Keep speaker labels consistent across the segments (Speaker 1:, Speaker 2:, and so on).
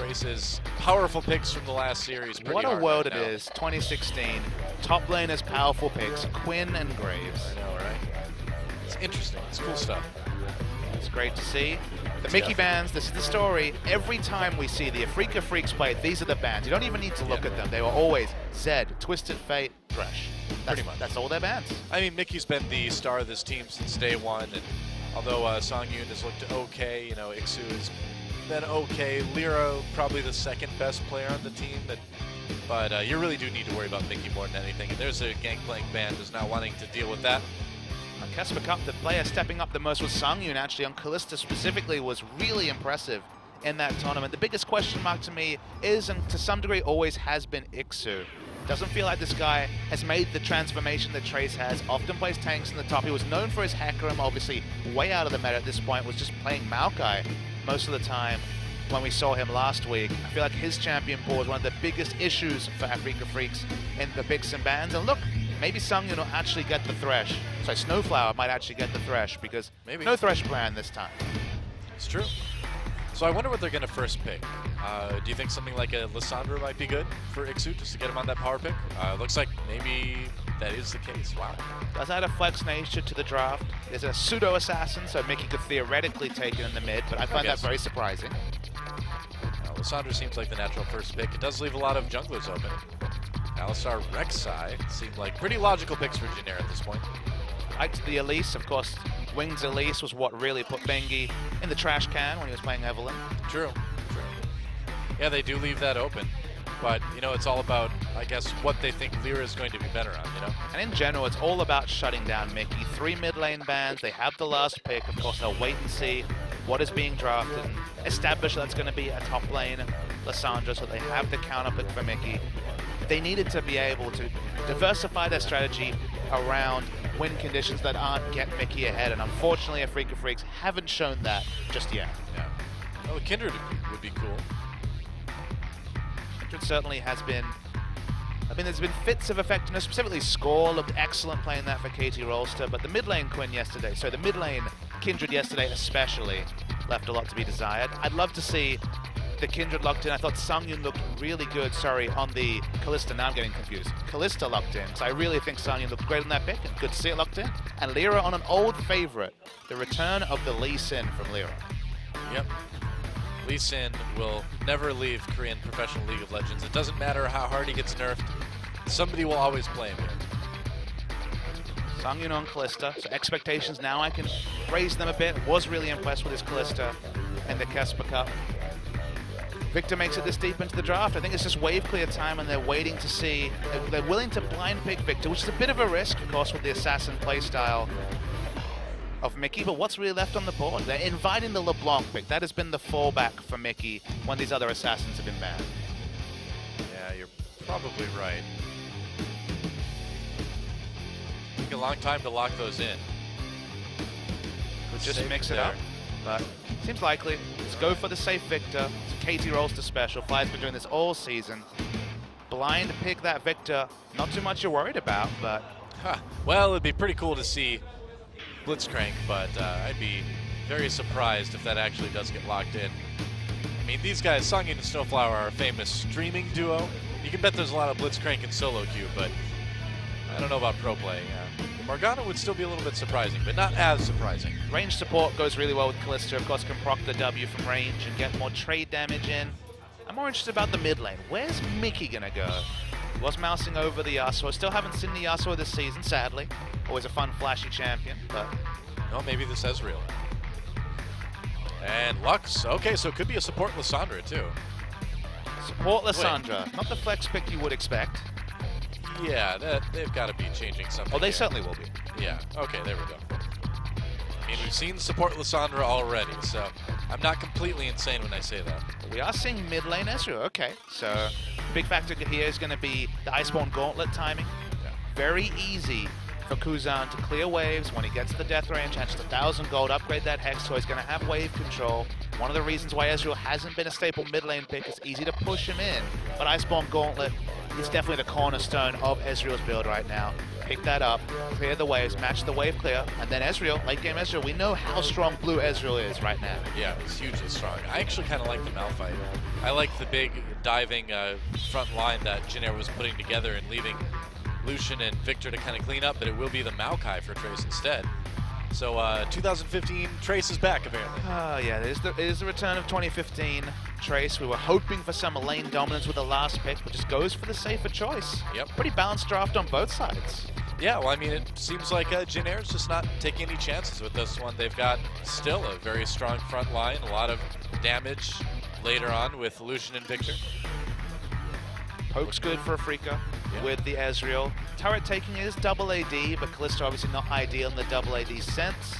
Speaker 1: Trace's powerful picks from the last series.
Speaker 2: What a world it is, 2016. Top laners, powerful picks, Quinn and Graves.
Speaker 1: I know, right? It's interesting. It's cool stuff.
Speaker 2: It's great to see. The Mickey bans, this is the story. Every time we see the Afreeca Freecs play, these are the bans. You don't even need to look at them. They were always Zed, Twisted Fate, Thresh.
Speaker 1: Pretty much.
Speaker 2: That's all their bans.
Speaker 1: I mean, Mickey's been the star of this team since day one, and although Song Yoon has looked okay, you know, Ixu has been okay. Lyra, probably the second best player on the team, but you really do need to worry about Mickey more than anything. And there's a Gangplank ban who's not wanting to deal with that.
Speaker 2: On Casper Cup, the player stepping up the most was Song Yoon, actually. On Kalista specifically was really impressive in that tournament. The biggest question mark to me is, and to some degree always has been, Ixu. Doesn't feel like this guy has made the transformation that Trace has. Often plays tanks in the top. He was known for his Hecarim, obviously way out of the meta at this point, was just playing Maokai most of the time when we saw him last week. I feel like his champion pool is one of the biggest issues for Afreeca Freecs in the picks and bans. And look, maybe Song Yoon will actually get the Thresh. Sorry, Snowflower might actually get the Thresh because
Speaker 1: maybe
Speaker 2: no Thresh plan this time.
Speaker 1: It's true. So I wonder what they're going to first pick. Do you think something like a Lissandra might be good for Ixu just to get him on that power pick? Looks like maybe that is the case. Wow.
Speaker 2: Does add a flex nature to the draft. There's a pseudo assassin, so Mickey could theoretically take it in the mid, but I find that very surprising.
Speaker 1: Lissandra seems like the natural first pick. It does leave a lot of junglers open. Alistar, Rek'Sai seem like pretty logical picks for Jin Air at this point.
Speaker 2: Liked the Elise, of course. Wings Elise was what really put Bengi in the trash can when he was playing Evelynn.
Speaker 1: True. Yeah, they do leave that open. But, you know, it's all about, I guess, what they think Lyra is going to be better on, you know?
Speaker 2: And in general, it's all about shutting down Mickey. 3 mid lane bans, they have the last pick. Of course, they'll wait and see what is being drafted and establish that's going to be a top lane Lissandra, so they have the counter pick for Mickey. They needed to be able to diversify their strategy around win conditions that aren't get Mickey ahead, and unfortunately Afreeca Freecs haven't shown that just yet.
Speaker 1: Yeah. Well, Kindred would be cool.
Speaker 2: Kindred certainly has been, I mean, there's been fits of effectiveness, specifically Score looked excellent playing that for KT Rolster, but the mid lane Quinn yesterday, so the mid lane Kindred yesterday especially, left a lot to be desired. I'd love to see the Kindred locked in. I thought Song Yoon looked really good, on the Kalista. Now I'm getting confused. Kalista locked in. So I really think Song Yoon looked great on that pick, and good to see it locked in. And Lyra on an old favorite, the return of the Lee Sin from Lyra.
Speaker 1: Yep. Lee Sin will never leave Korean Professional League of Legends. It doesn't matter how hard he gets nerfed. Somebody will always play him here.
Speaker 2: Song Yoon on Kalista, so expectations now I can raise them a bit. Was really impressed with his Kalista in the Casper Cup. Victor makes it this deep into the draft. I think it's just wave clear time and they're waiting to see. They're willing to blind pick Victor, which is a bit of a risk, of course, with the assassin playstyle of Mickey, but what's really left on the board? They're inviting the LeBlanc pick. That has been the fallback for Mickey when these other assassins have been banned.
Speaker 1: Yeah, you're probably right. Took a long time to lock those in.
Speaker 2: Would just mix it up, but seems likely. Let's go for the safe Victor. It's a KT Rolster special. Fly's been doing this all season. Blind pick that Victor. Not too much you're worried about, but...
Speaker 1: Well, it'd be pretty cool to see Blitzcrank, but I'd be very surprised if that actually does get locked in. I mean, these guys, Song Yoon and Snowflower, are a famous streaming duo. You can bet there's a lot of Blitzcrank and solo queue, but I don't know about pro play. Morgana would still be a little bit surprising, but not as surprising.
Speaker 2: Range support goes really well with Kalista. Of course, can proc the W from range and get more trade damage in. I'm more interested about the mid lane. Where's Mickey gonna go? He was mousing over the Yasuo. Still haven't seen the Yasuo this season, sadly. Always a fun, flashy champion, but...
Speaker 1: No, maybe this Ezreal. And Lux. Okay, so it could be a support Lissandra, too.
Speaker 2: Support Lissandra. Not the flex pick you would expect.
Speaker 1: Yeah, they've got to be changing something.
Speaker 2: Oh, they
Speaker 1: here.
Speaker 2: certainly will be.
Speaker 1: Yeah, okay, there we go. I mean, we've seen support Lissandra already, so I'm not completely insane when I say that.
Speaker 2: We are seeing mid lane Ezreal, okay. So, big factor here is going to be the Iceborne Gauntlet timing.
Speaker 1: Yeah.
Speaker 2: Very easy for Kuzan to clear waves when he gets the death range, has 1,000 gold, upgrade that Hex, so he's going to have wave control. One of the reasons why Ezreal hasn't been a staple mid lane pick is easy to push him in, but Iceborne Gauntlet It's definitely the cornerstone of Ezreal's build right now. Pick that up, clear the waves, match the wave clear, and then Ezreal, late game Ezreal, we know how strong blue Ezreal is right now.
Speaker 1: Yeah, it's hugely strong. I actually kind of like the Malphite. I like the big diving front line that Jinair was putting together and leaving Lucian and Victor to kind of clean up, but it will be the Maokai for Trace instead. So 2015, Trace is back apparently.
Speaker 2: Yeah, it is the return of 2015 Trace. We were hoping for some lane dominance with the last pick, but just goes for the safer choice.
Speaker 1: Yep.
Speaker 2: Pretty balanced draft on both sides.
Speaker 1: Yeah, well, I mean, it seems like Jinair's just not taking any chances with this one. They've got still a very strong front line, a lot of damage later on with Lucian and Victor.
Speaker 2: Poke's good for Afreeca with the Ezreal. Turret taking is double AD, but Kalista obviously not ideal in the double AD sense.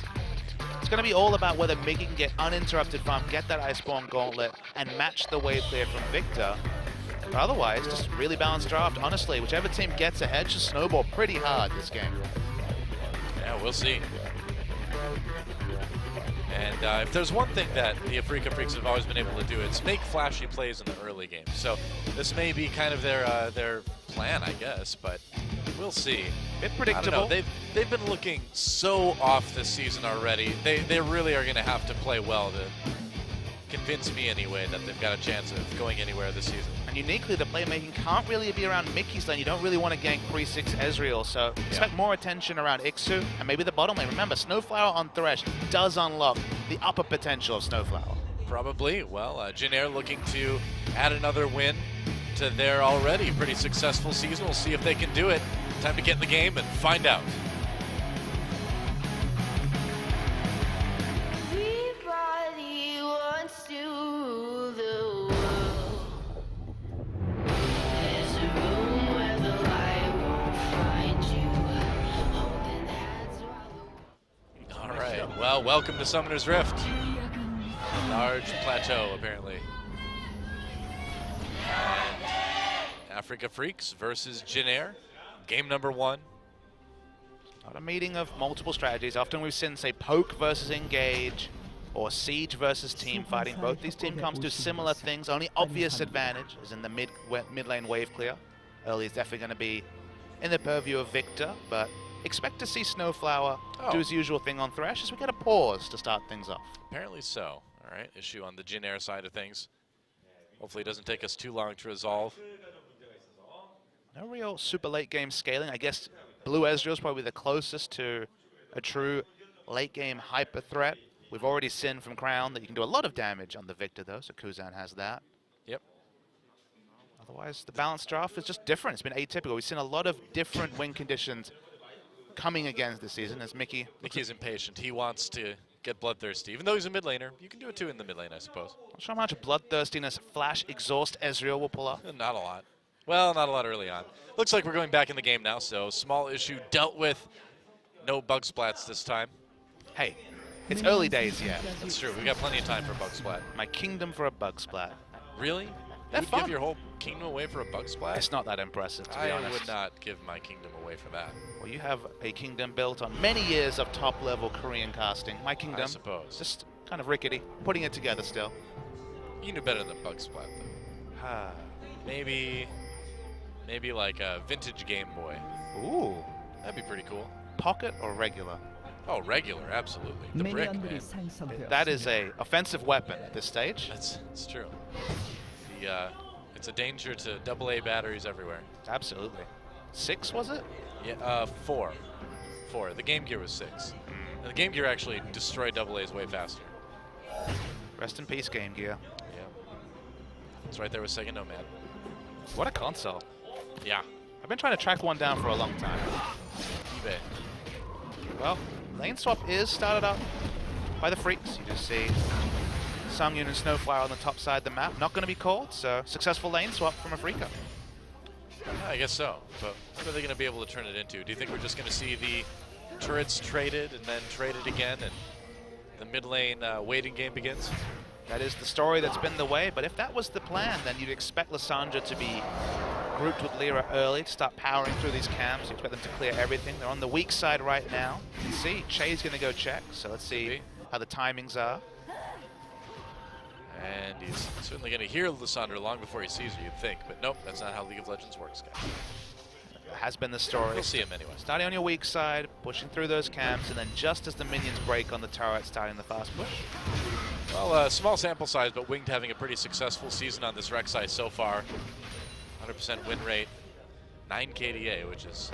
Speaker 2: It's going to be all about whether Miggy can get uninterrupted farm, get that Iceborne Gauntlet, and match the wave clear from Victor. But otherwise, just really balanced draft. Honestly, whichever team gets ahead should snowball pretty hard this game.
Speaker 1: Yeah, we'll see. And if there's one thing that the Afreeca Freecs have always been able to do, it's make flashy plays in the early game. So this may be kind of their plan, I guess, but we'll see.
Speaker 2: Bit predictable.
Speaker 1: I don't know. They've been looking so off this season already. They really are going to have to play well to convince me anyway that they've got a chance of going anywhere this season.
Speaker 2: And uniquely, the playmaking can't really be around Mickey's lane. You don't really want to gank 3-6 Ezreal, so expect more attention around Ixu and maybe the bottom lane. Remember, Snowflower on Thresh does unlock the upper potential of Snowflower.
Speaker 1: Probably. Well, Jinair looking to add another win to their already pretty successful season. We'll see if they can do it. Time to get in the game and find out.
Speaker 3: Everybody wants to rule the world. There's a room where the light won't find you. Holding hands while
Speaker 1: All right. Well, welcome to Summoner's Rift. A large plateau, apparently. And Afreeca Freecs versus Jinair. Game number 1.
Speaker 2: Not a meeting of multiple strategies. Often we've seen, say, poke versus engage or siege versus team fighting. Both these team comps do similar things. Only obvious advantage is in the mid lane wave clear. Early is definitely going to be in the purview of Victor, but expect to see Snowflower do his usual thing on Thresh as we get a pause to start things off.
Speaker 1: Apparently so. All right. Issue on the Jinair side of things. Hopefully it doesn't take us too long to resolve.
Speaker 2: No real super late game scaling. I guess blue Ezreal is probably the closest to a true late game hyper threat. We've already seen from Crown that you can do a lot of damage on the Victor though, so Kuzan has that.
Speaker 1: Yep.
Speaker 2: Otherwise, the balanced draft is just different. It's been atypical. We've seen a lot of different win conditions coming against this season as Mickey.
Speaker 1: Mickey's impatient. He wants to get bloodthirsty. Even though he's a mid laner, you can do it too in the mid lane, I suppose.
Speaker 2: Not sure how much bloodthirstiness Flash Exhaust Ezreal will pull off.
Speaker 1: Not a lot. Well, not a lot early on. Looks like we're going back in the game now, so small issue dealt with. No bug splats this time.
Speaker 2: Hey, it's early days yet.
Speaker 1: That's true. We got plenty of time for bug splat.
Speaker 2: My kingdom for a bug splat.
Speaker 1: Really?
Speaker 2: They're
Speaker 1: You would
Speaker 2: fun.
Speaker 1: give your whole kingdom away for a bug splat?
Speaker 2: It's not that impressive, to be
Speaker 1: I
Speaker 2: honest.
Speaker 1: would not give my kingdom away for that.
Speaker 2: Well, you have a kingdom built on many years of top-level Korean casting. My kingdom,
Speaker 1: I suppose.
Speaker 2: just kind of rickety, putting it together still.
Speaker 1: You knew better than bug splat, though. Maybe like a vintage Game Boy.
Speaker 2: Ooh.
Speaker 1: That'd be pretty cool.
Speaker 2: Pocket or regular?
Speaker 1: Oh, regular, absolutely. The brick, man.
Speaker 2: That is a offensive weapon at this stage.
Speaker 1: It's true. It's a danger to AA batteries everywhere.
Speaker 2: Absolutely. 6, was it?
Speaker 1: Yeah, 4. 4. The Game Gear was 6. And the Game Gear actually destroyed AA's way faster.
Speaker 2: Rest in peace, Game Gear.
Speaker 1: Yeah. It's right there with Sega Nomad.
Speaker 2: What a console.
Speaker 1: Yeah.
Speaker 2: I've been trying to track one down for a long time.
Speaker 1: eBay.
Speaker 2: Well, lane swap is started up by the Freecs. You just see Sungyun and Snowflower on the top side of the map. Not going to be called, so successful lane swap from Afreeca.
Speaker 1: Yeah, I guess so. But what are they going to be able to turn it into? Do you think we're just going to see the turrets traded and then traded again and the mid lane waiting game begins?
Speaker 2: That is the story that's been the way, but if that was the plan, then you'd expect Lysandra to be grouped with Lyra early to start powering through these camps. You expect them to clear everything. They're on the weak side right now. You can see Che's going to go check, so let's see how the timings are.
Speaker 1: And he's certainly going to hear Lissandra long before he sees her, you'd think. But nope, that's not how League of Legends works, guys.
Speaker 2: Has been the story.
Speaker 1: We'll see him anyway.
Speaker 2: Starting on your weak side, pushing through those camps, and then just as the minions break on the turret, starting the fast push.
Speaker 1: Well, small sample size, but Winged having a pretty successful season on this Rek'Sai so far. 100% win rate, 9 KDA, which is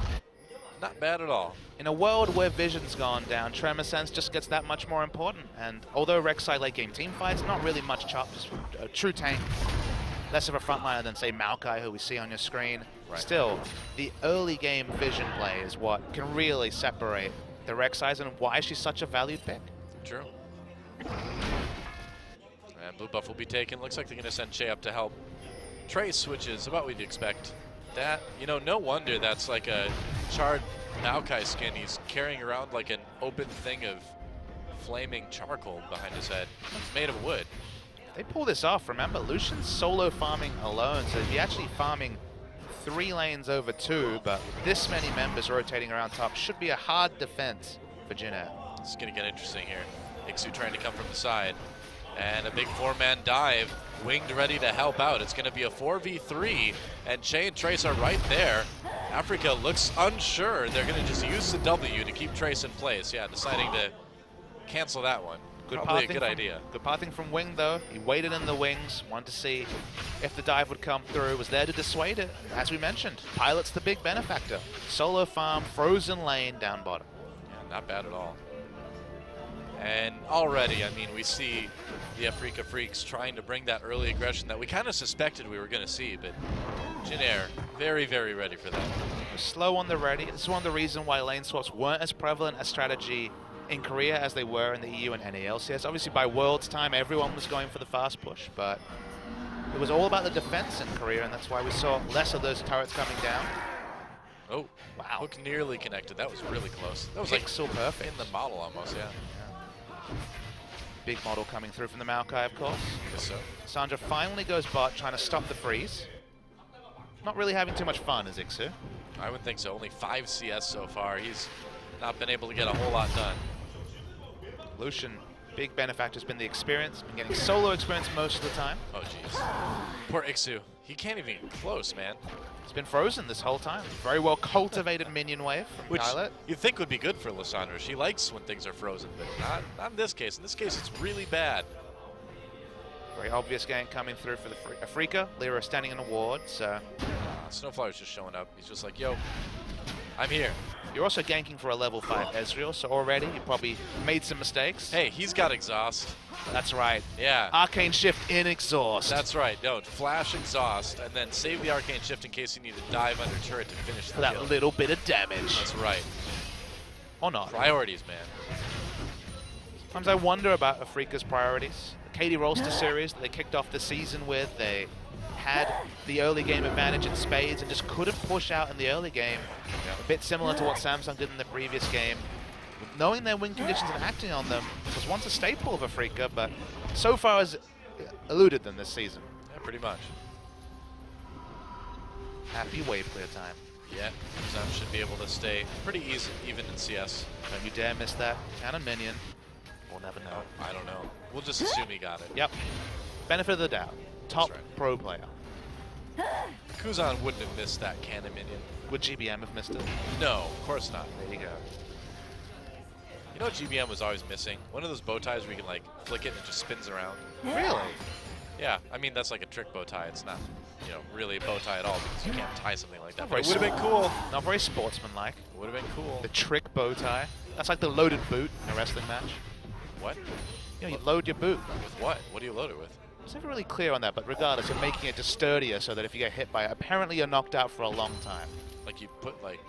Speaker 1: not bad at all.
Speaker 2: In a world where Vision's gone down, Tremor Sense just gets that much more important. And although Rek'Sai late game team fights, not really much chop, just a true tank. Less of a frontliner than, say, Maokai, who we see on your screen.
Speaker 1: Right.
Speaker 2: Still, the early game Vision play is what can really separate the Rek'Sais and why she's such a valued pick.
Speaker 1: True. And blue buff will be taken. Looks like they're going to send Shay up to help Trace, which is about what we'd expect. That, you know, no wonder that's like a charred Maokai skin. He's carrying around like an open thing of flaming charcoal behind his head. It's made of wood.
Speaker 2: They pull this off. Remember, Lucian's solo farming alone, so he's actually farming 3 lanes over 2, but this many members rotating around top should be a hard defense for Jin Air.
Speaker 1: It's going to get interesting here. Ixu trying to come from the side. And a big 4-man dive. Winged ready to help out. It's going to be a 4v3, and Che and Trace are right there. Afreeca looks unsure. They're going to just use the W to keep Trace in place. Yeah, deciding to cancel that one. Probably a good idea.
Speaker 2: Good pathing from Wing, though. He waited in the wings, wanted to see if the dive would come through, was there to dissuade it. As we mentioned, Pilot's the big benefactor. Solo farm, frozen lane, down bottom.
Speaker 1: Yeah, not bad at all. And already, I mean, we see the Afreeca Freecs trying to bring that early aggression that we kind of suspected we were going to see, but Jin Air, very, very ready for that.
Speaker 2: Slow on the ready. This is one of the reasons why lane swaps weren't as prevalent a strategy in Korea as they were in the EU and NALCS. Obviously, by Worlds time, everyone was going for the fast push, but it was all about the defense in Korea, and that's why we saw less of those turrets coming down.
Speaker 1: Oh,
Speaker 2: wow.
Speaker 1: Hook nearly connected. That was really close. That was
Speaker 2: Pixel
Speaker 1: like
Speaker 2: perfect.
Speaker 1: in the model almost, yeah.
Speaker 2: Big model coming through from the Maokai, of course.
Speaker 1: Guess so.
Speaker 2: Sandra finally goes bot, trying to stop the freeze. Not really having too much fun, is Ixu.
Speaker 1: I would think so. Only 5 CS so far. He's not been able to get a whole lot done.
Speaker 2: Lucian, big benefactor's been the experience, been getting solo experience most of the time.
Speaker 1: Oh, jeez. Poor Ixu. He can't even get close, man.
Speaker 2: He's been frozen this whole time. Very well cultivated minion wave from
Speaker 1: Which
Speaker 2: Pilot.
Speaker 1: you'd think would be good for Lissandra. She likes when things are frozen, but not in this case. In this case, it's really bad.
Speaker 2: Very obvious gank coming through for the Afreeca. Lyra standing in a ward, so...
Speaker 1: Snowflower's just showing up. He's just like, yo, I'm here.
Speaker 2: You're also ganking for a level 5 Ezreal, so already you probably made some mistakes.
Speaker 1: Hey, he's got exhaust.
Speaker 2: That's right.
Speaker 1: Yeah.
Speaker 2: Arcane Shift in exhaust.
Speaker 1: That's right. No, flash exhaust, and then save the arcane shift in case you need to dive under turret to finish
Speaker 2: for
Speaker 1: the
Speaker 2: that
Speaker 1: kill.
Speaker 2: little bit of damage.
Speaker 1: That's right.
Speaker 2: Or not.
Speaker 1: Priorities, man.
Speaker 2: Sometimes I wonder about Afreeca's priorities. The Katie Rolster series that they kicked off the season with, they had the early game advantage in spades and just couldn't push out in the early game. A bit similar to what Samsung did in the previous game. Knowing their win conditions and acting on them was once a staple of Afreeca, but so far has eluded them this season.
Speaker 1: Yeah, pretty much.
Speaker 2: Happy wave clear time.
Speaker 1: Yeah, Sam should be able to stay pretty easy, even in CS.
Speaker 2: Don't you dare miss that. Cannon minion. We'll never know.
Speaker 1: I don't know. We'll just assume he got it.
Speaker 2: Yep. Benefit of the doubt. Top
Speaker 1: right.
Speaker 2: pro player.
Speaker 1: Kuzan wouldn't have missed that cannon minion.
Speaker 2: Would GBM have missed it?
Speaker 1: No, of course not.
Speaker 2: There you go.
Speaker 1: You know what GBM was always missing? One of those bow ties where you can like flick it and it just spins around.
Speaker 2: Really?
Speaker 1: Yeah, I mean that's like a trick bow tie. It's not, you know, really a bow tie at all because you can't tie something like that.
Speaker 2: Not
Speaker 1: But
Speaker 2: very
Speaker 1: it would have been cool.
Speaker 2: Not very sportsmanlike.
Speaker 1: Would have been cool.
Speaker 2: The trick bow tie. That's like the loaded boot in a wrestling match.
Speaker 1: What?
Speaker 2: You know, you load your boot.
Speaker 1: With what? What do you load it with?
Speaker 2: It's never really clear on that, but regardless, you're making it just sturdier so that if you get hit by it, apparently you're knocked out for a long time.
Speaker 1: Like you put like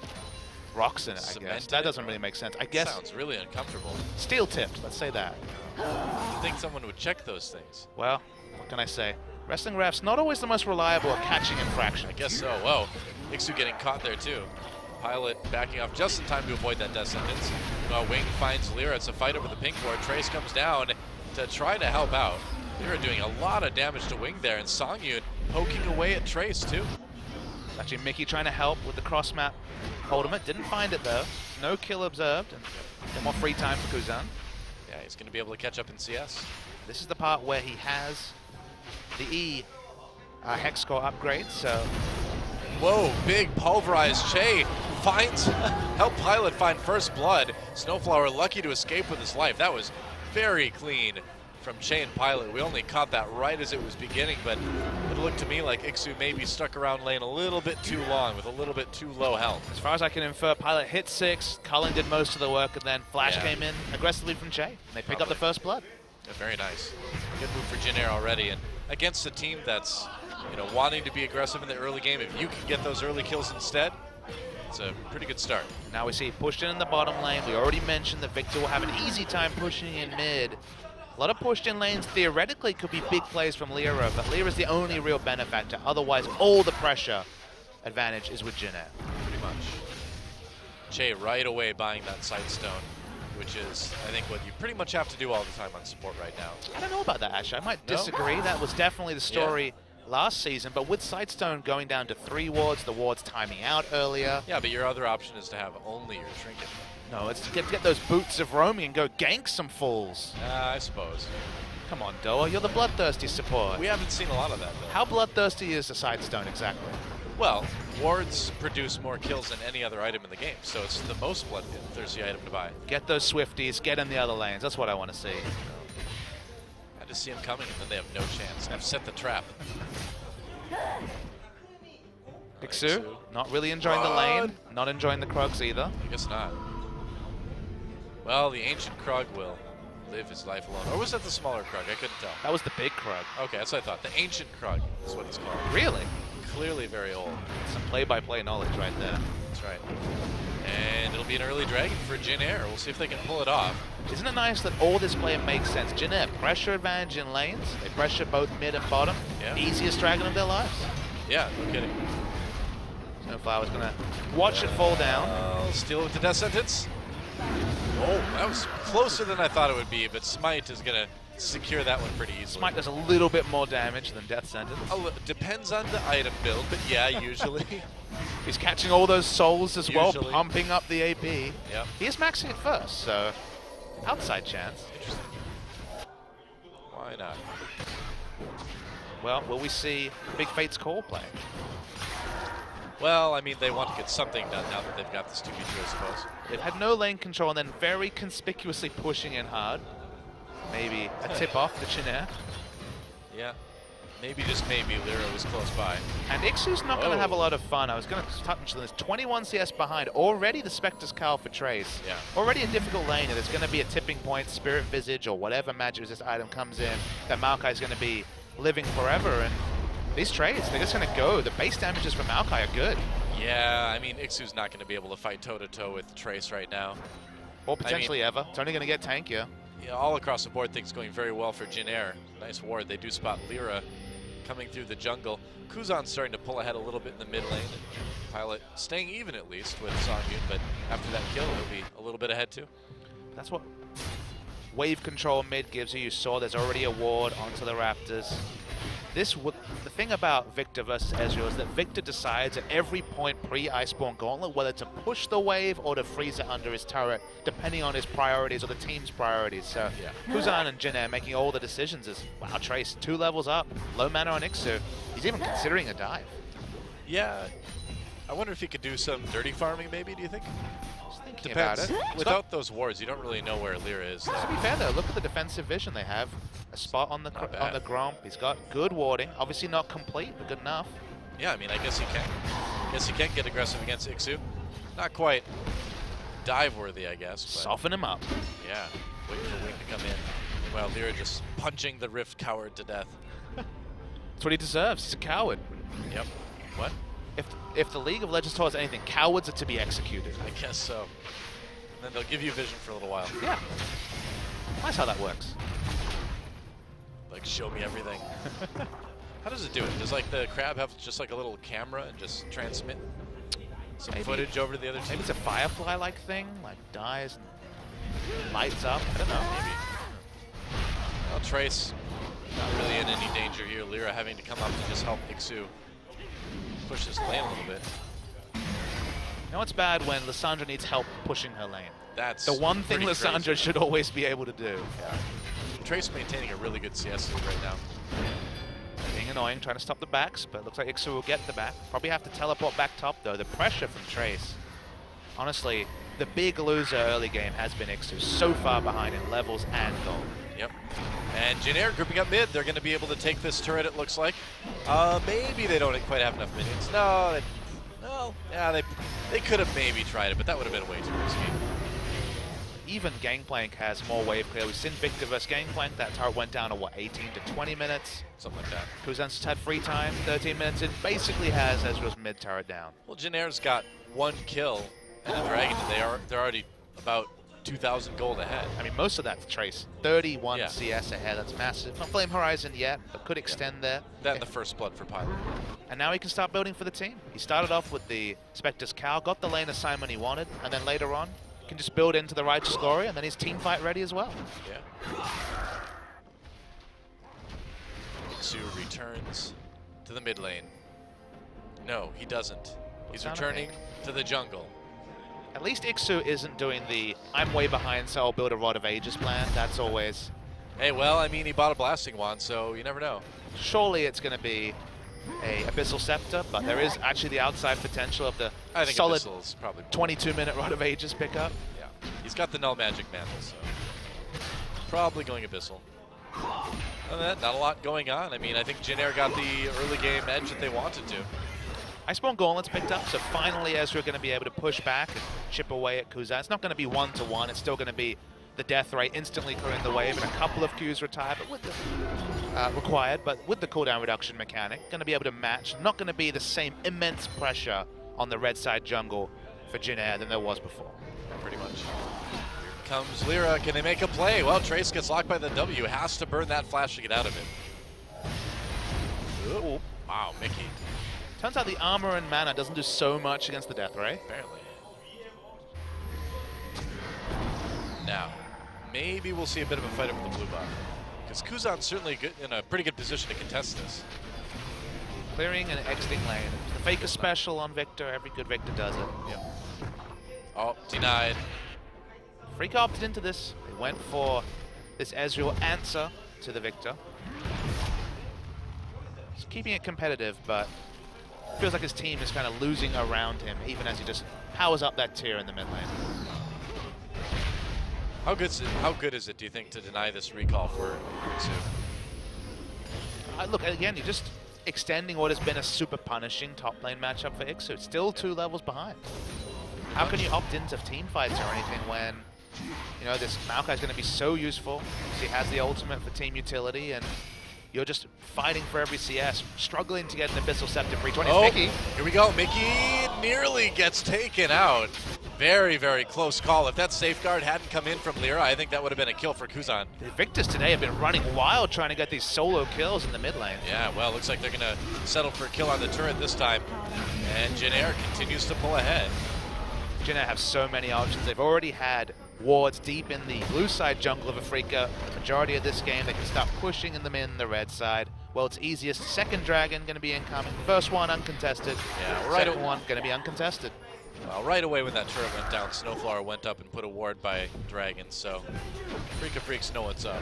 Speaker 2: Rocks in it, I
Speaker 1: cement
Speaker 2: guess.
Speaker 1: in
Speaker 2: That
Speaker 1: it?
Speaker 2: doesn't really make sense. I guess
Speaker 1: Sounds really uncomfortable.
Speaker 2: steel tipped, let's say that.
Speaker 1: You'd think someone would check those things.
Speaker 2: Well, what can I say? Wrestling refs, not always the most reliable at catching infractions.
Speaker 1: I guess so. Whoa, Ixu getting caught there too. Pilot backing off just in time to avoid that death sentence. Wing finds Lyra. It's a fight over the pink board. Trace comes down to try to help out. Lyra doing a lot of damage to Wing there, and Songyun poking away at Trace too.
Speaker 2: Actually, Mickey trying to help with the cross map ultimate. Didn't find it though. No kill observed. And more free time for Kuzan.
Speaker 1: Yeah, he's going to be able to catch up in CS.
Speaker 2: This is the part where he has the E hex score upgrade, so
Speaker 1: Whoa, big pulverized. Che finds, help Pilot find first blood. Snowflower lucky to escape with his life. That was very clean from Che and Pilot. We only caught that right as it was beginning, but it looked to me like Ixu maybe stuck around lane a little bit too long with a little bit too low health.
Speaker 2: as far as I can infer, Pilot hit 6, Cullen did most of the work, and then Flash came in aggressively from Che, and they pick up the first blood.
Speaker 1: Yeah, very nice. Good move for Jin Air already, and against a team that's wanting to be aggressive in the early game, if you can get those early kills instead, it's a pretty good start.
Speaker 2: Now we see pushed in the bottom lane. We already mentioned that Victor will have an easy time pushing in mid. A lot of pushed in lanes theoretically could be big plays from Lyra, but Lyra's the only real benefactor. Otherwise, all the pressure advantage is with Jin Air.
Speaker 1: Pretty much. Che right away buying that Sightstone, which is, I think, what you pretty much have to do all the time on support right now.
Speaker 2: I don't know about that, actually. I might disagree. That was definitely the story last season, but with Sightstone going down to 3 wards, the wards timing out earlier.
Speaker 1: Yeah, but your other option is to have only your Trinket.
Speaker 2: No, it's to get those boots of roaming and go gank some fools.
Speaker 1: I suppose.
Speaker 2: Come on, Doa, you're the bloodthirsty support.
Speaker 1: We haven't seen a lot of that, though.
Speaker 2: How bloodthirsty is the Sightstone exactly?
Speaker 1: Well, wards produce more kills than any other item in the game, so it's the most bloodthirsty item to buy.
Speaker 2: Get those Swifties, get in the other lanes. That's what I want to see.
Speaker 1: I just see them coming, and then they have no chance. I've set the trap.
Speaker 2: Ixu, not really enjoying the lane, not enjoying the Krugs either.
Speaker 1: I guess not. Well, the ancient Krug will live his life alone. Or was that the smaller Krug? I couldn't tell.
Speaker 2: That was the big Krug.
Speaker 1: Okay, that's what I thought. The ancient Krug is what he's called.
Speaker 2: Really?
Speaker 1: Clearly very old.
Speaker 2: Some play-by-play knowledge right there.
Speaker 1: That's right. And it'll be an early dragon for Jin Air. We'll see if they can pull it off.
Speaker 2: Isn't it nice that all this play makes sense? Jin Air, pressure advantage in lanes. They pressure both mid and bottom.
Speaker 1: Yeah.
Speaker 2: Easiest dragon of their lives.
Speaker 1: Yeah, no kidding.
Speaker 2: Snowflower's gonna watch it fall down.
Speaker 1: Steal it with the death sentence. Oh, that was closer than I thought it would be, but Smite is gonna secure that one pretty easily.
Speaker 2: Smite does a little bit more damage than death sentence.
Speaker 1: Depends on the item build, but yeah, usually.
Speaker 2: He's catching all those souls as well,
Speaker 1: Usually.
Speaker 2: pumping up the AP.
Speaker 1: Yep.
Speaker 2: He is maxing it first, so outside chance.
Speaker 1: Interesting. Why not?
Speaker 2: Well, will we see Big Fate's call play?
Speaker 1: Well, I mean, they want to get something done now that they've got this 2v2, I suppose.
Speaker 2: They've had no lane control and then very conspicuously pushing in hard. Maybe a tip off the Jin Air.
Speaker 1: Yeah. Maybe, just maybe, Lyra was close by.
Speaker 2: And Ixu's not going to have a lot of fun. I was going to touch on this. 21 CS behind. Already the Spectre's Cowl for Trace.
Speaker 1: Yeah.
Speaker 2: Already a difficult lane. And there's going to be a tipping point, Spirit Visage, or whatever magic resist item comes in that Maokai's going to be living forever. And these trades, they're just going to go. The base damages from Maokai are good.
Speaker 1: Yeah, I mean, Ixu's not going to be able to fight toe-to-toe with Trace right now.
Speaker 2: Or potentially ever. It's only going to get tankier.
Speaker 1: Yeah, all across the board, things going very well for Jin Air. Nice ward. They do spot Lyra coming through the jungle. Kuzan's starting to pull ahead a little bit in the mid lane. Pilot staying even at least with Songyun, but after that kill, he'll be a little bit ahead too.
Speaker 2: That's what wave control mid gives you. You saw there's already a ward onto the Raptors. The thing about Victor versus Ezreal is that Victor decides at every point pre-Iceborne Gauntlet whether to push the wave or to freeze it under his turret, depending on his priorities or the team's priorities. So
Speaker 1: Yeah.
Speaker 2: Kuzan and Jin Air making all the decisions is, wow, Trace, 2 levels up, low mana on Ixu. He's even considering a dive.
Speaker 1: Yeah, I wonder if he could do some dirty farming maybe, do you think?
Speaker 2: Just thinking
Speaker 1: Depends.
Speaker 2: about it.
Speaker 1: Without those wards, you don't really know where Lyra is.
Speaker 2: To be fair though, look at the defensive vision they have. A spot on the Gromp. He's got good warding. Obviously not complete, but good enough.
Speaker 1: Yeah, I mean, I guess he can. Guess he can get aggressive against Ixu. Not quite dive worthy, I guess. But
Speaker 2: Soften him up.
Speaker 1: yeah, waiting for Wing to come in. Meanwhile, Lyra just punching the Rift coward to death.
Speaker 2: That's what he deserves. He's a coward.
Speaker 1: Yep. What?
Speaker 2: If the League of Legends taught us anything, cowards are to be executed.
Speaker 1: I guess so. And then they'll give you vision for a little while.
Speaker 2: Yeah. That's how that works.
Speaker 1: Like, show me everything. How does it do it? Does like the crab have just like a little camera and just transmit some
Speaker 2: Maybe.
Speaker 1: footage over to the other team?
Speaker 2: Maybe it's a Firefly-like thing, like dies and lights up. I don't know.
Speaker 1: Maybe. Well, Trace not really in any danger here. Lyra having to come up to just help Ixu push this lane a little bit.
Speaker 2: You know what's bad when Lissandra needs help pushing her lane?
Speaker 1: That's
Speaker 2: The one thing
Speaker 1: pretty
Speaker 2: Lissandra
Speaker 1: crazy.
Speaker 2: should always be able to do.
Speaker 1: Yeah. Trace maintaining a really good CS lead right now.
Speaker 2: annoying, trying to stop the backs, but looks like Ixu will get the back. Probably have to teleport back top, though. The pressure from Trace. Honestly, the big loser early game has been Ixu. So far behind in levels and gold.
Speaker 1: Yep. And Jinair grouping up mid. They're going to be able to take this turret, it looks like. Maybe they don't quite have enough minions. No, they could have maybe tried it, but that would have been way too risky.
Speaker 2: Even Gangplank has more wave clear. We've seen Victor versus Gangplank. That turret went down to, what, 18 to 20 minutes?
Speaker 1: Something like that.
Speaker 2: Kuzan's just had free time, 13 minutes. It basically has Ezreal's mid turret down.
Speaker 1: Well, Jinair's got 1 kill and a dragon. They're already about 2,000 gold ahead.
Speaker 2: I mean, most of that's Trace. 31
Speaker 1: Yeah.
Speaker 2: CS ahead. That's massive. Not Flame Horizon yet, but could extend there.
Speaker 1: That and the first blood for Pilot.
Speaker 2: And now he can start building for the team. He started off with the Spectre's Cow, got the lane assignment he wanted, and then later on, can just build into the Righteous Glory, and then he's team fight ready as well.
Speaker 1: Yeah. Su returns to the mid lane. No, he doesn't. He's returning to the jungle.
Speaker 2: At least Ixu isn't doing the I'm way behind, so I'll build a Rod of Ages plan. That's always...
Speaker 1: Hey, well, I mean, he bought a blasting wand, so you never know.
Speaker 2: Surely it's going to be a Abyssal Scepter, but there is actually the outside potential of the
Speaker 1: I think
Speaker 2: solid
Speaker 1: Abyssal's probably
Speaker 2: 22-minute Rod of Ages pickup.
Speaker 1: Yeah, he's got the Null Magic Mantle, so probably going Abyssal. Other than that, not a lot going on. I mean, I think Jinair got the early game edge that they wanted to.
Speaker 2: Iceborne Gauntlet's picked up, so finally Ezreal going to be able to push back and chip away at Kuzan. It's not going to be 1-to-1. It's still going to be the death rate instantly clearing the wave, and a couple of Qs retired, but with the required, but with the cooldown reduction mechanic, going to be able to match. Not going to be the same immense pressure on the red side jungle for Jinair than there was before.
Speaker 1: Pretty much. Here comes Lyra. Can they make a play? Well, Trace gets locked by the W. Has to burn that flash to get out of it. Ooh. Wow, Mickey.
Speaker 2: Turns out the armor and mana doesn't do so much against the death ray.
Speaker 1: Apparently. Now, maybe we'll see a bit of a fight over the blue buff. Because Kuzan's certainly good, in a pretty good position to contest this.
Speaker 2: Clearing and exiting lane. The Faker special on Victor. Every good Victor does it.
Speaker 1: Yep. Oh, denied.
Speaker 2: Freecs opted into this. They went for this Ezreal answer to the Victor. He's keeping it competitive, but feels like his team is kind of losing around him, even as he just powers up that tier in the mid lane.
Speaker 1: How good is it, do you think, to deny this recall for Su?
Speaker 2: Look, again, you're just extending what has been a super punishing top lane matchup for Ixu. It's still 2 levels behind. How can you opt into team fights or anything when, you know, this Maokai is going to be so useful? He has the ultimate for team utility, and you're just fighting for every CS, struggling to get an Abyssal Scepter free 20.
Speaker 1: Oh,
Speaker 2: Mickey.
Speaker 1: Here we go. Mickey nearly gets taken out. Very, very close call. If that safeguard hadn't come in from Lyra, I think that would have been a kill for Kuzan.
Speaker 2: The Victors today have been running wild trying to get these solo kills in the mid lane.
Speaker 1: Yeah, well, looks like they're going to settle for a kill on the turret this time. And Jinair continues to pull ahead.
Speaker 2: Jinair have so many options. They've already had wards deep in the blue side jungle of Afreeca. The majority of this game, they can start pushing them in the red side. Well, it's easiest. Second dragon going to be incoming. First one uncontested.
Speaker 1: Yeah, right.
Speaker 2: Second one going to be uncontested.
Speaker 1: Well, right away when that turret went down, Snowflower went up and put a ward by Dragon, so Freecs know what's up.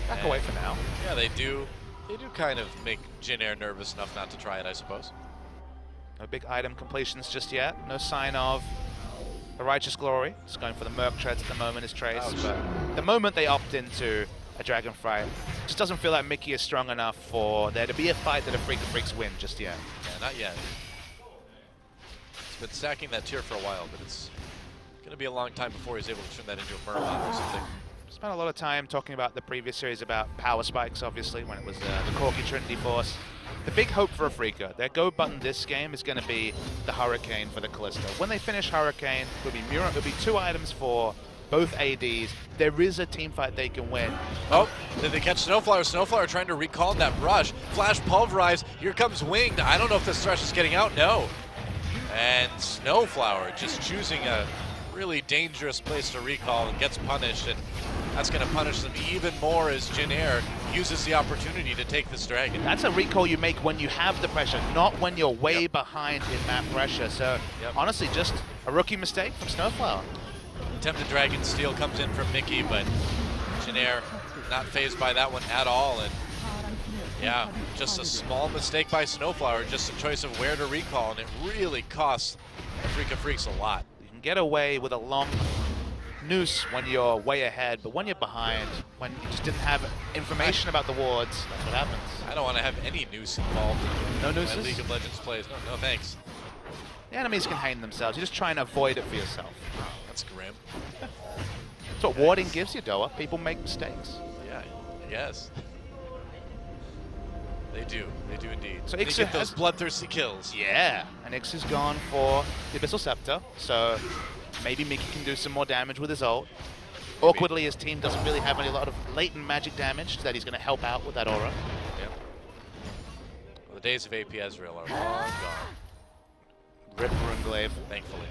Speaker 2: Back away for now.
Speaker 1: Yeah, they do kind of make Jinair nervous enough not to try it, I suppose.
Speaker 2: No big item completions just yet. No sign of the Righteous Glory. It's going for the Merc Treads at the moment is Trace.
Speaker 1: Ouch.
Speaker 2: But the moment they opt into a Dragon fight, it just doesn't feel like Mickey is strong enough for there to be a fight that a Freecs win just yet.
Speaker 1: Yeah, not yet. He's been stacking that tier for a while, but it's going to be a long time before he's able to turn that into a Murloc or something.
Speaker 2: Spent a lot of time talking about the previous series about power spikes, obviously, when it was the Corki Trinity Force. The big hope for Afreeca, their go button this game is going to be the Hurricane for the Callisto. When they finish Hurricane, it'll be Mura, it'll be 2 items for both ADs. There is a team fight they can win.
Speaker 1: Oh, did they catch Snowflower? Snowflower trying to recall that rush. Flash pulverized. Here comes Winged. I don't know if this Thresh is getting out. No. And Snowflower just choosing a really dangerous place to recall and gets punished, and that's going to punish them even more as Jinair uses the opportunity to take this dragon.
Speaker 2: That's a recall you make when you have the pressure, not when you're way behind in that pressure. So honestly, just a rookie mistake from Snowflower.
Speaker 1: Attempted dragon steal comes in from Mickey, but Jinair not phased by that one at all, and Yeah, just a small mistake by Snowflower, just a choice of where to recall, and it really costs Afreeca Freecs a lot.
Speaker 2: You can get away with a long noose when you're way ahead, but when you're behind, when you just didn't have information about the wards, that's what happens.
Speaker 1: I don't want to have any noose involved in
Speaker 2: No
Speaker 1: my
Speaker 2: nooses?
Speaker 1: League of Legends plays. No, no thanks.
Speaker 2: The enemies can hang themselves. You just try and avoid it for yourself.
Speaker 1: That's grim.
Speaker 2: That's what warding gives you, Doa. People make mistakes.
Speaker 1: Yeah, yes. They do indeed.
Speaker 2: So
Speaker 1: They
Speaker 2: Ixu
Speaker 1: get those
Speaker 2: has-
Speaker 1: bloodthirsty kills.
Speaker 2: Yeah, and Ixu's gone for the Abyssal Scepter, so maybe Mickey can do some more damage with his ult. Awkwardly, his team doesn't really have a lot of latent magic damage that he's going to help out with that aura.
Speaker 1: Yep. Well, the days of AP Ezreal are long gone,
Speaker 2: Rip Runglaive.
Speaker 1: thankfully.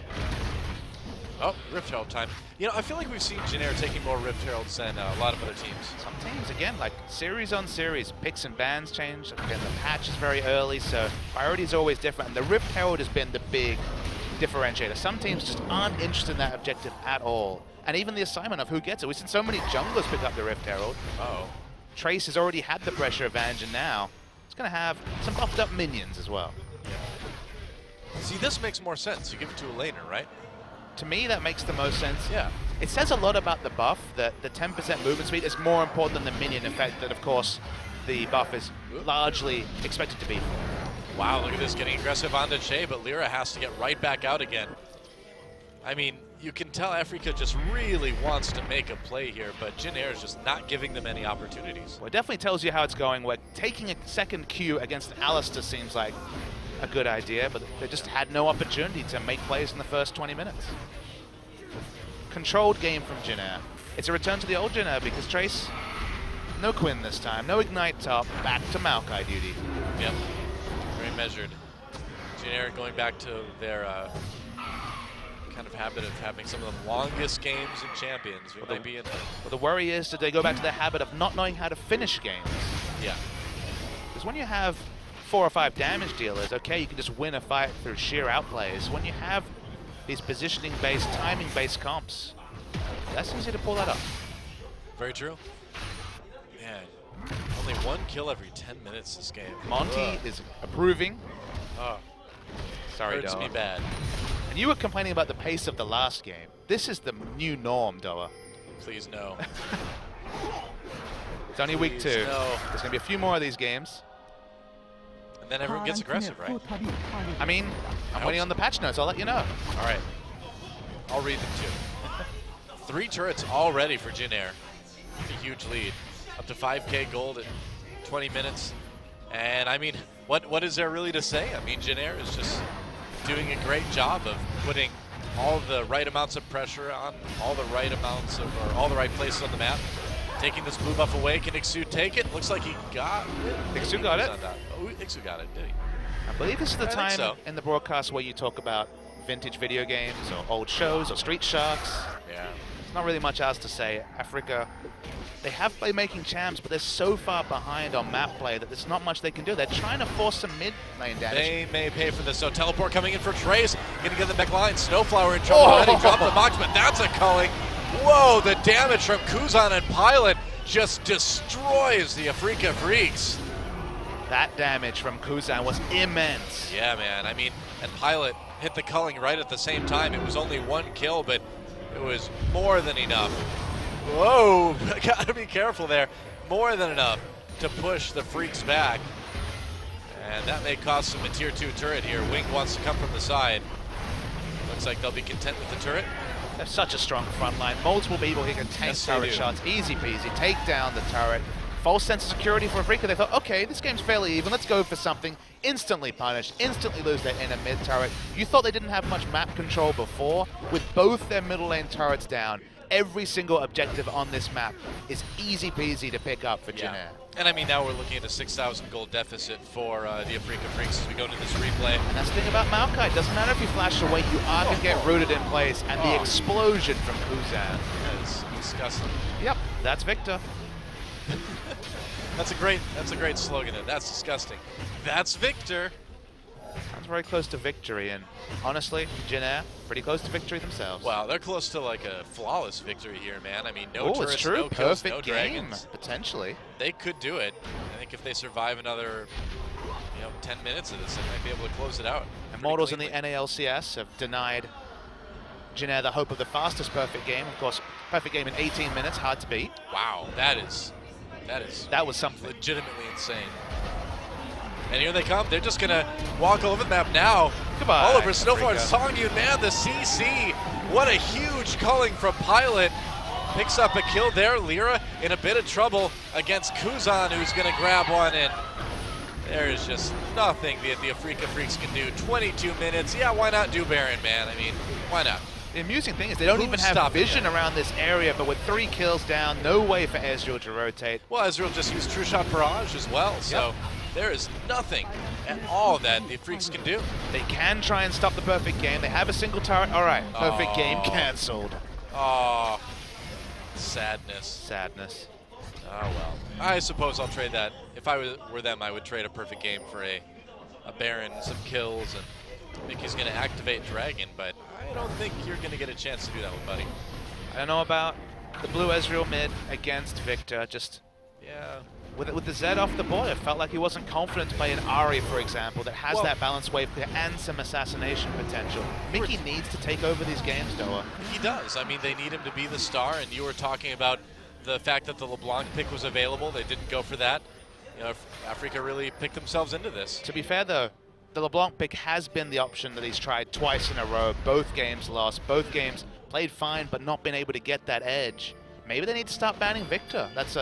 Speaker 1: Oh, Rift Herald time. You know, I feel like we've seen Janair taking more Rift Heralds than a lot of other teams.
Speaker 2: Some teams, again, like series on series, picks and bans change. Again, the patch is very early, so priority is always different. And the Rift Herald has been the big differentiator. Some teams just aren't interested in that objective at all. And even the assignment of who gets it. We've seen so many junglers pick up the Rift Herald.
Speaker 1: Uh-oh.
Speaker 2: Trace has already had the pressure advantage, and now it's going to have some buffed up minions as well.
Speaker 1: See, this makes more sense. You give it to a laner, right?
Speaker 2: To me, that makes the most sense.
Speaker 1: Yeah.
Speaker 2: It says a lot about the buff that the 10% movement speed is more important than the minion effect that, of course, the buff is largely expected to be.
Speaker 1: Wow, look at this, getting aggressive onto Che, but Lyra has to get right back out again. I mean, you can tell Afreeca just really wants to make a play here, but Janair is just not giving them any opportunities.
Speaker 2: Well, it definitely tells you how it's going. Where taking a second Q against Alistair seems like a good idea, but they just had no opportunity to make plays in the first 20 minutes. Controlled game from Janair. It's a return to the old Janair because Trace, no Quinn this time, no Ignite top, back to Maokai duty.
Speaker 1: Yep, very measured. Janair going back to their kind of habit of having some of the longest games in Champions. We might be in there.
Speaker 2: But the worry is that they go back to their habit of not knowing how to finish games.
Speaker 1: Yeah.
Speaker 2: Because when you have 4 or 5 damage dealers, okay, you can just win a fight through sheer outplays. When you have these positioning-based, timing-based comps, that's easy to pull that off.
Speaker 1: Very true. Man, only 1 kill every 10 minutes this game.
Speaker 2: Monty
Speaker 1: Ugh.
Speaker 2: is approving.
Speaker 1: Oh,
Speaker 2: Sorry,
Speaker 1: hurts
Speaker 2: Doa.
Speaker 1: me bad.
Speaker 2: And you were complaining about the pace of the last game. This is the new norm, Doa.
Speaker 1: Please no.
Speaker 2: It's only week 2.
Speaker 1: Please, no.
Speaker 2: There's going to be a few more of these games.
Speaker 1: And then everyone gets aggressive, right?
Speaker 2: I mean, I'm waiting on the patch notes. I'll let you know.
Speaker 1: All right. I'll read them too. 3 turrets already for Janair. A huge lead. Up to 5K gold in 20 minutes. And I mean, what is there really to say? I mean, Janair is just doing a great job of putting all the right amounts of pressure on all the right amounts of, or all the right places on the map. Taking this blue buff away. Can Ixu take it? Looks like he got it.
Speaker 2: Ixu got it.
Speaker 1: Oh, Ixu got it, did he?
Speaker 2: I believe this is the
Speaker 1: I think
Speaker 2: time
Speaker 1: so.
Speaker 2: in the broadcast where you talk about vintage video games or old shows or Street Sharks.
Speaker 1: Yeah.
Speaker 2: There's not really much else to say. Afreeca, they have playmaking champs, but they're so far behind on map play that there's not much they can do. They're trying to force some mid lane damage.
Speaker 1: They may pay for this. So teleport coming in for Trace. Gonna get the back line. Snowflower in trouble already. Dropped the box, but that's a culling. Whoa, the damage from Kuzan and Pilot just destroys the Afreeca Freecs.
Speaker 2: That damage from Kuzan was immense.
Speaker 1: Yeah, man. I mean, and Pilot hit the culling right at the same time. It was only 1 kill, but it was more than enough. Whoa, gotta be careful there. More than enough to push the Freecs back. And that may cost them a tier 2 turret here. Wing wants to come from the side. Looks like they'll be content with the turret.
Speaker 2: They have such a strong front line. Multiple people here can tank
Speaker 1: Yes, they
Speaker 2: turret
Speaker 1: do.
Speaker 2: shots. Easy peasy. Take down the turret. False sense of security for Afreeca. They thought, okay, this game's fairly even. Let's go for something. Instantly punished. Instantly lose their inner mid turret. You thought they didn't have much map control before. With both their middle lane turrets down, every single objective on this map is easy peasy to pick up for Janair.
Speaker 1: And I mean, now we're looking at a 6,000 gold deficit for the Afreeca Freecs as we go into this replay.
Speaker 2: And that's the thing about Maokai. It doesn't matter if you flash away, you are going to get rooted in place. And the explosion from Kuzan.
Speaker 1: That is disgusting.
Speaker 2: Yep, that's Victor.
Speaker 1: That's a great slogan. That's disgusting. That's Victor.
Speaker 2: Sounds very close to victory. And honestly, Janair, pretty close to victory themselves.
Speaker 1: Wow, they're close to like a flawless victory here, man. I mean, no
Speaker 2: Oh,
Speaker 1: turrets,
Speaker 2: it's true.
Speaker 1: no kills,
Speaker 2: Perfect
Speaker 1: no
Speaker 2: game,
Speaker 1: dragons.
Speaker 2: potentially.
Speaker 1: They could do it. think if they survive another, 10 minutes of this, they might be able to close it out.
Speaker 2: Immortals in the NALCS have denied Jin Air the hope of the fastest perfect game. Of course, perfect game in 18 minutes, hard to beat.
Speaker 1: Wow, that was
Speaker 2: something
Speaker 1: legitimately insane. And here they come. They're just gonna walk all over the map now.
Speaker 2: Goodbye,
Speaker 1: all over Snowflower.
Speaker 2: Afreeca.
Speaker 1: Songyun, man, the CC. What a huge culling from Pilot. Picks up a kill there. Lyra in a bit of trouble against Kuzan, who's gonna grab one, and there is just nothing that the Afreeca Freecs can do. 22 minutes. Yeah, why not do Baron, man? I mean, why not?
Speaker 2: The amusing thing is they don't even have vision around this area, but with 3 kills down, no way for Ezreal to rotate.
Speaker 1: Well, Ezreal just used True Shot Barrage as well, so there is nothing at all that the Freecs can do.
Speaker 2: They can try and stop the perfect game. They have a single turret. All right, perfect game canceled.
Speaker 1: Oh, sadness.
Speaker 2: Sadness.
Speaker 1: Oh, well. I suppose I'll trade that. If I were them, I would trade a perfect game for a Baron, some kills, and Mickey's going to activate Dragon, but I don't think you're going to get a chance to do that with Buddy.
Speaker 2: I don't know about the blue Ezreal mid against Victor. Just,
Speaker 1: yeah.
Speaker 2: With the Z off the board, it felt like he wasn't confident to play an Ahri, for example, that has that balanced wave clear and some assassination potential. Mickey needs to take over these games, Doa.
Speaker 1: He does. I mean, they need him to be the star, and you were talking about the fact that the LeBlanc pick was available. They didn't go for that. Afreeca really picked themselves into this.
Speaker 2: To be fair, though, the LeBlanc pick has been the option that he's tried twice in a row. Both games lost. Both games played fine, but not been able to get that edge. Maybe they need to start banning Victor. That's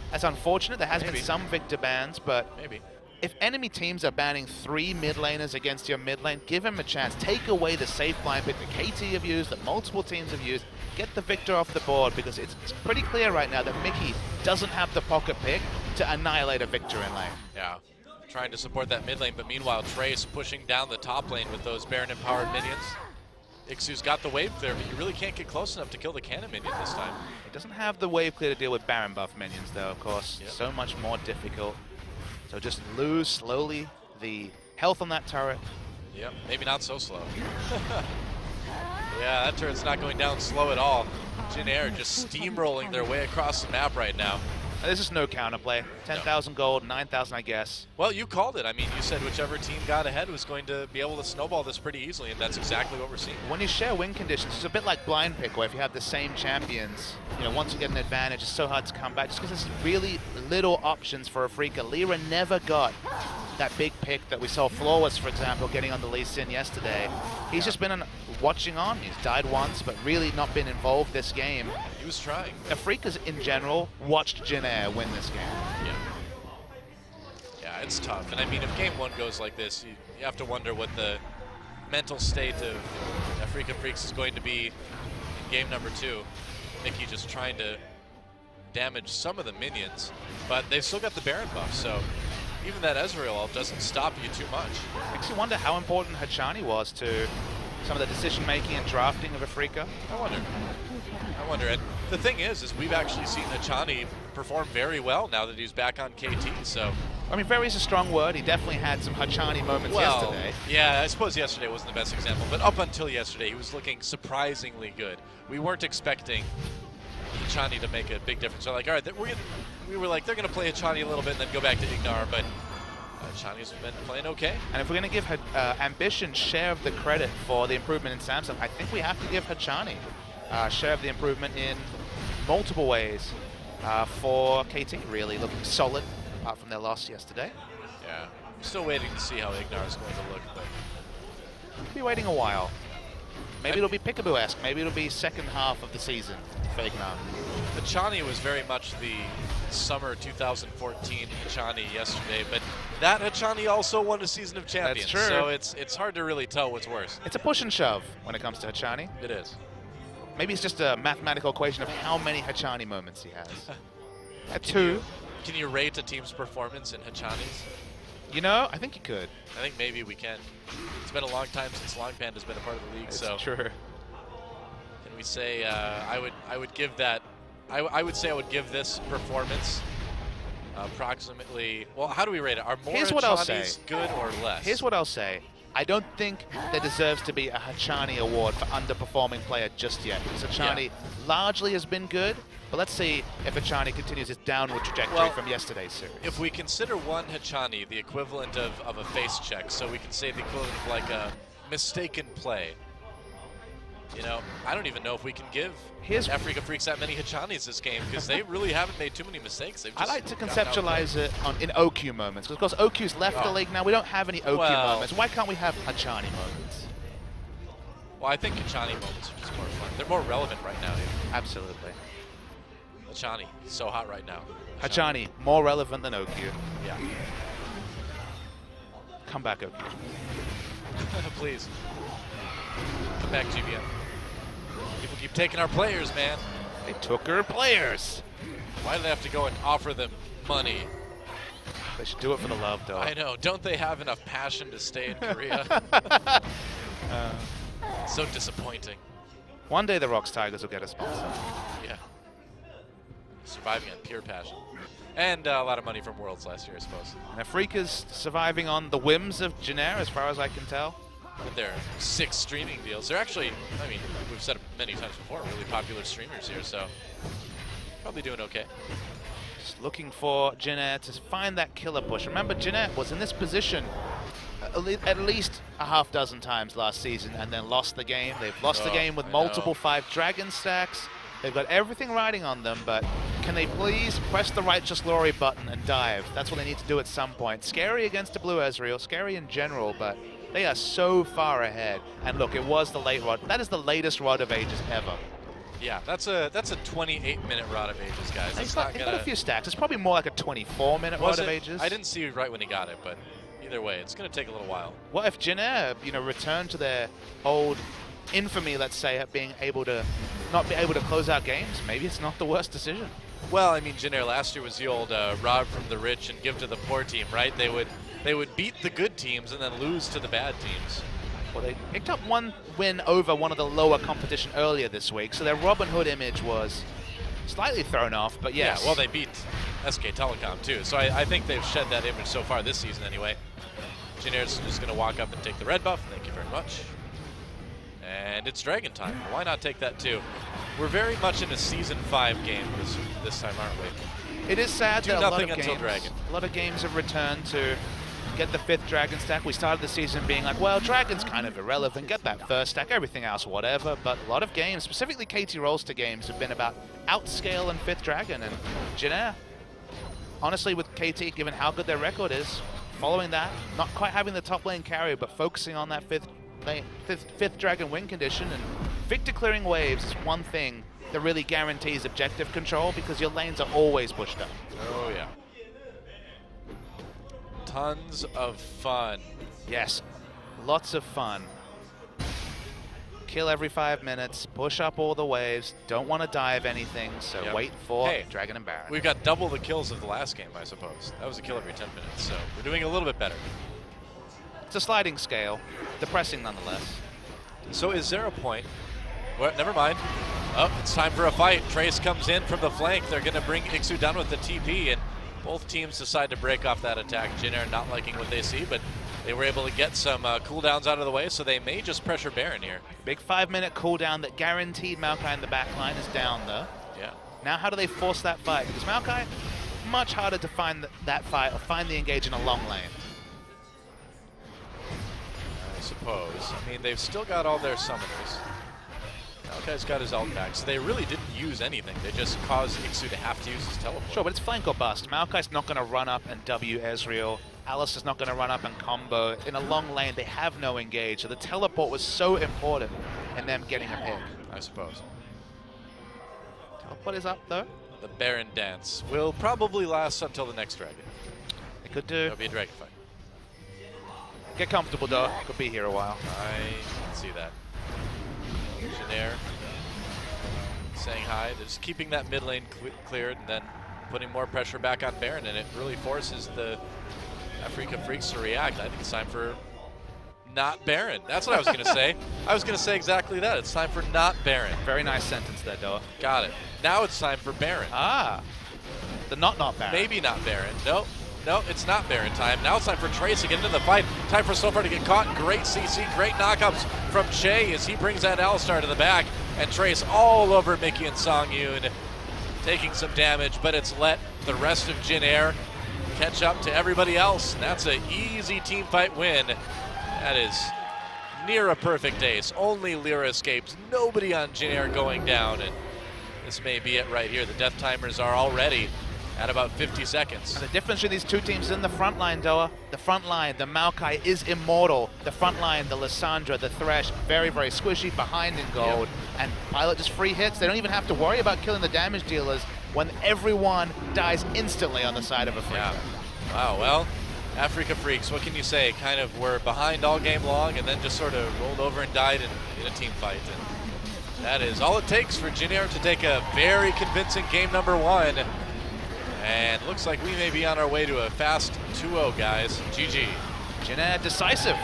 Speaker 2: that's unfortunate. There has been some Victor bans, but if enemy teams are banning 3 mid laners against your mid lane, give him a chance. Take away the safe blind pick that KT have used, that multiple teams have used. Get the Victor off the board, because it's pretty clear right now that Mickey doesn't have the pocket pick to annihilate a Victor in lane.
Speaker 1: Yeah. Trying to support that mid lane, but meanwhile Trace pushing down the top lane with those Baron empowered minions. Ixu's got the wave clear, but you really can't get close enough to kill the cannon minion this time.
Speaker 2: He doesn't have the wave clear to deal with Baron buff minions though, of course.
Speaker 1: Yep.
Speaker 2: So much more difficult. So just lose slowly the health on that turret.
Speaker 1: Yep, maybe not so slow. Yeah, that turret's not going down slow at all. Jin Air just steamrolling their way across the map right now.
Speaker 2: This is no counterplay. 10,000 gold, 9,000 I guess.
Speaker 1: Well, you called it. I mean, you said whichever team got ahead was going to be able to snowball this pretty easily, and that's exactly what we're seeing.
Speaker 2: When you share win conditions, it's a bit like blind pick, where if you have the same champions, once you get an advantage, it's so hard to come back, just because there's really little options for Afreeca. Lyra never got that big pick that we saw Flawless, for example, getting on the Lee Sin yesterday. He's just been watching on. He's died once, but really not been involved this game.
Speaker 1: He was trying.
Speaker 2: Afreeca's, in general, watched Jin Air win this game.
Speaker 1: Yeah. Yeah, it's tough. And I mean, if game 1 goes like this, you have to wonder what the mental state of Afreeca Freecs is going to be in game number 2. Mickey just trying to damage some of the minions, but they've still got the Baron buff, so even that Ezreal ult doesn't stop you too much.
Speaker 2: Makes you wonder how important Hachani was to some of the decision-making and drafting of Afreeca.
Speaker 1: I wonder. And the thing is we've actually seen Hachani perform very well now that he's back on KT, so.
Speaker 2: I mean, very is a strong word. He definitely had some Hachani moments yesterday.
Speaker 1: Yeah, I suppose yesterday wasn't the best example, but up until yesterday, he was looking surprisingly good. We weren't expecting Hachani to make a big difference. So like, all right, we were like, they're going to play Hachani a little bit and then go back to Ignar, but Hachani's been playing okay.
Speaker 2: And if we're going to give Ambition share of the credit for the improvement in Samsung, I think we have to give Hachani share of the improvement in multiple ways for KT. Really looking solid, apart from their loss yesterday.
Speaker 1: Yeah, I'm still waiting to see how Ignar is going to look, but
Speaker 2: we'll be waiting a while. Maybe it'll be Peekaboo-esque. Maybe it'll be second half of the season for Ignar.
Speaker 1: Hachani was very much the summer 2014 Hachani yesterday, but that Hachani also won a Season of Champions.
Speaker 2: That's true.
Speaker 1: So it's hard to really tell what's worse.
Speaker 2: It's a push and shove when it comes to Hachani.
Speaker 1: It is.
Speaker 2: Maybe it's just a mathematical equation of how many Hachani moments he has. At 2.
Speaker 1: Can you rate a team's performance in Hachani's?
Speaker 2: I think you could.
Speaker 1: I think maybe we can. It's been a long time since Longpan has been a part of the league,
Speaker 2: It's
Speaker 1: so
Speaker 2: true.
Speaker 1: Can we say I would give that? I would say I would give this performance approximately. Well, how do we rate it? Are more
Speaker 2: Here's what I'll say.
Speaker 1: Hachani's good or less?
Speaker 2: Here's what I'll say. I don't think there deserves to be a Hachani award for underperforming player just yet, because Hachani largely has been good, but let's see if Hachani continues his downward trajectory from yesterday's series.
Speaker 1: If we consider one Hachani the equivalent of a face check, so we can say the equivalent of like a mistaken play, you know, I don't even know if we can give Afreeca Freecs that many Hachanis this game, because they really haven't made too many mistakes. They've just
Speaker 2: I like to conceptualize it in OQ moments, because of course OQ's left the league now. We don't have any OQ moments. Why can't we have Hachani moments?
Speaker 1: Well, I think Hachani moments are just more fun. They're more relevant right now. Dude.
Speaker 2: Absolutely.
Speaker 1: Hachani, so hot right now.
Speaker 2: Hachani, more relevant than OQ.
Speaker 1: Yeah.
Speaker 2: Come back, OQ.
Speaker 1: Please. Come back, GBM. People keep taking our players, man.
Speaker 2: They took our players.
Speaker 1: Why do they have to go and offer them money?
Speaker 2: They should do it for the love, though.
Speaker 1: I know. Don't they have enough passion to stay in Korea? So disappointing.
Speaker 2: One day the Rocks Tigers will get a sponsor.
Speaker 1: Yeah. Surviving on pure passion. And a lot of money from Worlds last year, I suppose.
Speaker 2: And Afreeca's surviving on the whims of Janair, as far as I can tell.
Speaker 1: With their 6 streaming deals. They're actually, I mean, we've said it many times before, really popular streamers here, so probably doing okay.
Speaker 2: Just looking for Janair to find that killer push. Remember, Janair was in this position at least a half dozen times last season and then lost the game. They've lost the game with multiple 5 dragon stacks. They've got everything riding on them, but can they please press the Righteous Glory button and dive? That's what they need to do at some point. Scary against the Blue Ezreal, scary in general, but they are so far ahead. And look, it was the late rod. That is the latest Rod of Ages ever.
Speaker 1: Yeah, that's a 28-minute Rod of Ages, guys.
Speaker 2: He's got a few stacks. It's probably more like a 24-minute Rod of Ages.
Speaker 1: I didn't see it right when he got it, but either way, it's going to take a little while.
Speaker 2: What if Janair, returned to their old infamy, let's say, of being able to not be able to close out games? Maybe it's not the worst decision.
Speaker 1: Well, I mean, Janair last year was the old rob from the rich and give to the poor team, right? They would beat the good teams and then lose to the bad teams.
Speaker 2: Well, they picked up one win over one of the lower competition earlier this week, so their Robin Hood image was slightly thrown off, but yes.
Speaker 1: Yeah, well, they beat SK Telecom, too, so I think they've shed that image so far this season anyway. Janair's just going to walk up and take the red buff. Thank you very much. And it's Dragon time. Why not take that, too? We're very much in a Season 5 game this time, aren't we?
Speaker 2: It is sad
Speaker 1: Do
Speaker 2: that
Speaker 1: nothing until Dragon.
Speaker 2: A lot of games have returned to get the 5th Dragon stack. We started the season being like, well, Dragon's kind of irrelevant. Get that 1st stack, everything else, whatever. But a lot of games, specifically KT Rolster games, have been about outscale and 5th Dragon. And Janair, honestly, with KT, given how good their record is, following that, not quite having the top lane carry, but focusing on that 5th Dragon win condition, and Victor clearing waves is one thing that really guarantees objective control, because your lanes are always pushed up.
Speaker 1: Oh, yeah. Tons of fun.
Speaker 2: Yes, lots of fun. Kill every 5 minutes, push up all the waves, don't want to dive anything, so wait for Dragon and Baron.
Speaker 1: We've got double the kills of the last game, I suppose. That was a kill every 10 minutes, so we're doing a little bit better.
Speaker 2: It's a sliding scale, depressing nonetheless.
Speaker 1: So is there a point? Well, never mind. Oh, it's time for a fight. Trace comes in from the flank. They're going to bring Ixu down with the TP, and both teams decide to break off that attack. Janair not liking what they see, but they were able to get some cooldowns out of the way, so they may just pressure Baron here.
Speaker 2: Big 5-minute cooldown that guaranteed Maokai in the back line is down, though.
Speaker 1: Yeah.
Speaker 2: Now how do they force that fight? Because Maokai, much harder to find that fight or find the engage in a long lane.
Speaker 1: I suppose. I mean, they've still got all their summoners. Maokai's got his ult back, so they really didn't use anything. They just caused Ixu to have to use his teleport.
Speaker 2: Sure, but it's flank or bust. Maokai's not going to run up and W Ezreal. Alice is not going to run up and combo. In a long lane, they have no engage, so the teleport was so important in them getting a pick.
Speaker 1: I suppose.
Speaker 2: Teleport is up, though.
Speaker 1: The Baron dance will probably last until the next dragon.
Speaker 2: It could do.
Speaker 1: It'll be a dragon fight.
Speaker 2: Get comfortable, though. Could be here a while.
Speaker 1: I can see that. Janair saying hi. They're just keeping that mid lane cleared and then putting more pressure back on Baron, and it really forces the Afreeca Freecs to react. I think it's time for not Baron. That's what I was going to say. I was going to say exactly that. It's time for not Baron.
Speaker 2: Very nice sentence there, Doa.
Speaker 1: Got it. Now it's time for Baron.
Speaker 2: Ah. The not Baron.
Speaker 1: Maybe not Baron. Nope. No, it's not Baron time. Now it's time for Trace to get into the fight. Time for Snowflare to get caught. Great CC, great knockups from Che as he brings that L-Star to the back. And Trace all over Mickey and Songyun, taking some damage, but it's let the rest of Jin Air catch up to everybody else. And that's an easy team fight win. That is near a perfect ace. Only Lyra escapes. Nobody on Jin Air going down. And this may be it right here. The death timers are already at about 50 seconds.
Speaker 2: The difference between these two teams is in the front line, Doa. The front line, the Maokai is immortal. The front line, the Lissandra, the Thresh, very, very squishy, behind in gold. And Pilot just free hits. They don't even have to worry about killing the damage dealers when everyone dies instantly on the side of Afreeca.
Speaker 1: Yeah. Wow, well, Afreeca Freecs, what can you say? Kind of were behind all game long and then just sort of rolled over and died in a team fight. And that is all it takes for Jin Air to take a very convincing game number 1. And looks like we may be on our way to a fast 2-0, guys. GG.
Speaker 2: Jin Air decisive.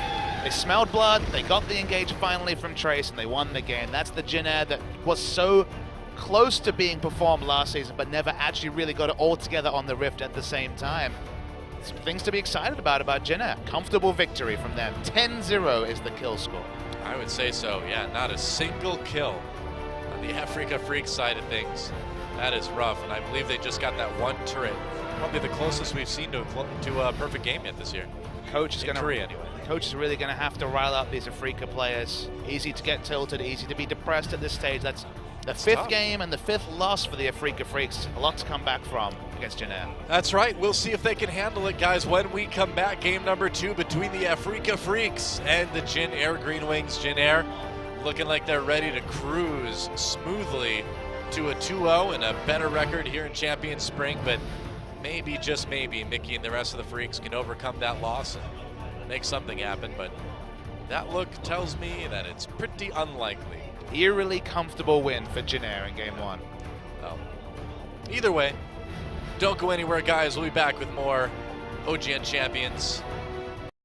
Speaker 2: They smelled blood, they got the engage finally from Trace, and they won the game. That's the Jin Air that was so close to being performed last season, but never actually really got it all together on the Rift at the same time. Some things to be excited about Jin Air. Comfortable victory from them. 10-0 is the kill score.
Speaker 1: I would say so, yeah. Not a single kill on the Afreeca Freecs side of things. That is rough, and I believe they just got that one turret. Probably the closest we've seen to a perfect game yet this year.
Speaker 2: Coach is going to
Speaker 1: Korea, anyway.
Speaker 2: Coach is really going to have to rile up these Afreeca players. Easy to get tilted, easy to be depressed at this stage. That's the fifth
Speaker 1: tough.
Speaker 2: game and the 5th loss for the Afreeca Freecs. A lot to come back from against Jin Air.
Speaker 1: That's right. We'll see if they can handle it, guys, when we come back. Game number 2 between the Afreeca Freecs and the Jin Air Greenwings. Jin Air looking like they're ready to cruise smoothly to a 2-0 and a better record here in Champion Spring, but maybe, just maybe, Mickey and the rest of the Freecs can overcome that loss and make something happen, but that look tells me that it's pretty unlikely.
Speaker 2: Eerily comfortable win for Jin Air in game 1.
Speaker 1: Well, either way, don't go anywhere, guys. We'll be back with more OGN Champions